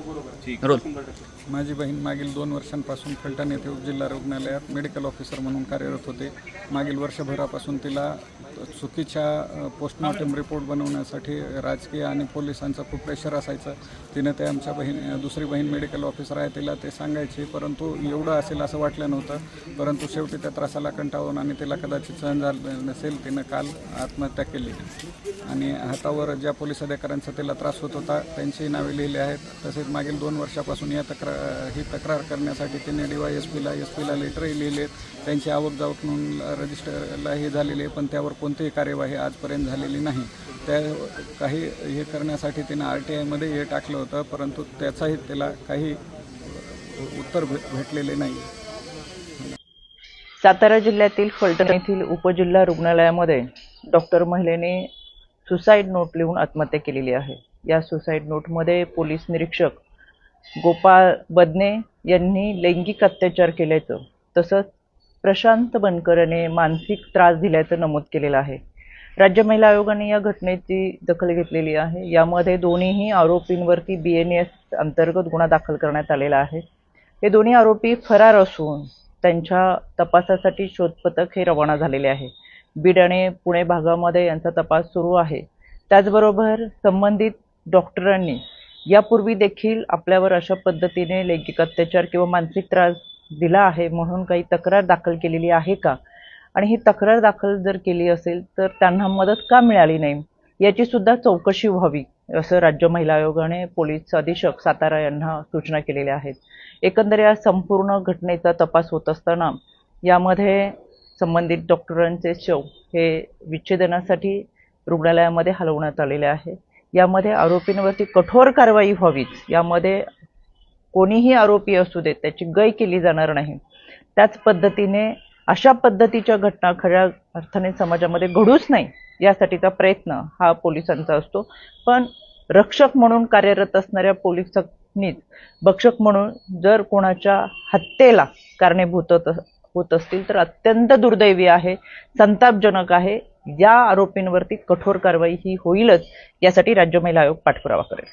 Role. माझी बहीण मागील 2 वर्षांपासून फलटण येथे उपजिल्हा रुग्णालयात मेडिकल ऑफिसर म्हणून कार्यरत होते. मागील वर्षभरापासून तिला चुकीच्या पोस्टमॉर्टम रिपोर्ट बनवण्यासाठी राजकीय आणि पोलिसांचं खूप प्रेशर असायचं. तिनं ते आमच्या दुसरी बहीण मेडिकल ऑफिसर आहे, तिला ते सांगायची, परंतु एवढं असेल असं वाटलं नव्हतं. परंतु शेवटी त्या त्रासाला कंटाळून आणि तिला कदाचित सहन झालं नसेल, तिनं काल आत्महत्या केली. आणि हातावर ज्या पोलीस अधिकाऱ्यांचा तिला त्रास होत होता त्यांची नावे लिहिली आहेत. तसेच मागील 2 वर्षापासून ही तक्रार करण्यासाठी तिने DYSPला लेटरही लिहिलेत. त्यांची आवक म्हणून रजिस्टरलाही झालेली आहे, पण त्यावर कोणतीही कार्यवाही आजपर्यंत झालेली नाही. त्या काही हे करण्यासाठी तिनं RTIमध्ये हे टाकलं होतं, परंतु त्याचाही तिला काही उत्तर भेटलेले नाही. सातारा जिल्ह्यातील फलटण येथील उपजिल्हा रुग्णालयामध्ये डॉक्टर महिलेने सुसाईड नोट लिहून आत्महत्या केलेली आहे. या सुसाईड नोटमध्ये पोलीस निरीक्षक गोपाळ बदने यांनी लैंगिक अत्याचार केल्याचं तसंच प्रशांत बनकर याने मानसिक त्रास दिल्याचं नमूद केलेलं आहे. राज्य महिला आयोगाने या घटनेची दखल घेतलेली आहे. यामध्ये दोन्हीही आरोपींवरती BNS अंतर्गत गुन्हा दाखल करण्यात आलेला आहे. हे दोन्ही आरोपी फरार असून त्यांच्या तपासासाठी शोध पथक हे रवाना झालेले आहे. बीड आणि पुणे भागामध्ये यांचा तपास सुरू आहे. त्याचबरोबर संबंधित डॉक्टरांनी यापूर्वी देखील आपल्यावर अशा पद्धतीने लैंगिक अत्याचार किंवा मानसिक त्रास दिला आहे म्हणून काही तक्रार दाखल केलेली आहे का, आणि ही तक्रार दाखल जर केली असेल तर त्यांना मदत का मिळाली नाही याची सुद्धा चौकशी व्हावी, असं राज्य महिला आयोगाने पोलीस अधीक्षक सातारा यांना सूचना केलेल्या आहेत. एकंदर या संपूर्ण घटनेचा तपास होत असताना यामध्ये संबंधित डॉक्टरांचे शव हे विच्छेदनासाठी रुग्णालयामध्ये हलवण्यात आलेले आहे. यामध्ये आरोपींवरती कठोर कारवाई व्हावीच, यामध्ये कोणीही आरोपी असू देत त्याची गय केली जाणार नाही. त्याच पद्धतीने अशा पद्धतीच्या घटना खऱ्या अर्थाने समाजामध्ये घडूच नाही यासाठीचा प्रयत्न हा पोलिसांचा असतो. पण रक्षक म्हणून कार्यरत असणाऱ्या पोलिसांनीच भक्षक म्हणून जर कोणाच्या हत्येला कारणीभूत होत असतील तर अत्यंत दुर्दैवी आहे, संतापजनक आहे. या आरोपींवरती कठोर कारवाई ही होईलच, यासाठी राज्य महिला आयोग पाठपुरावा करेल.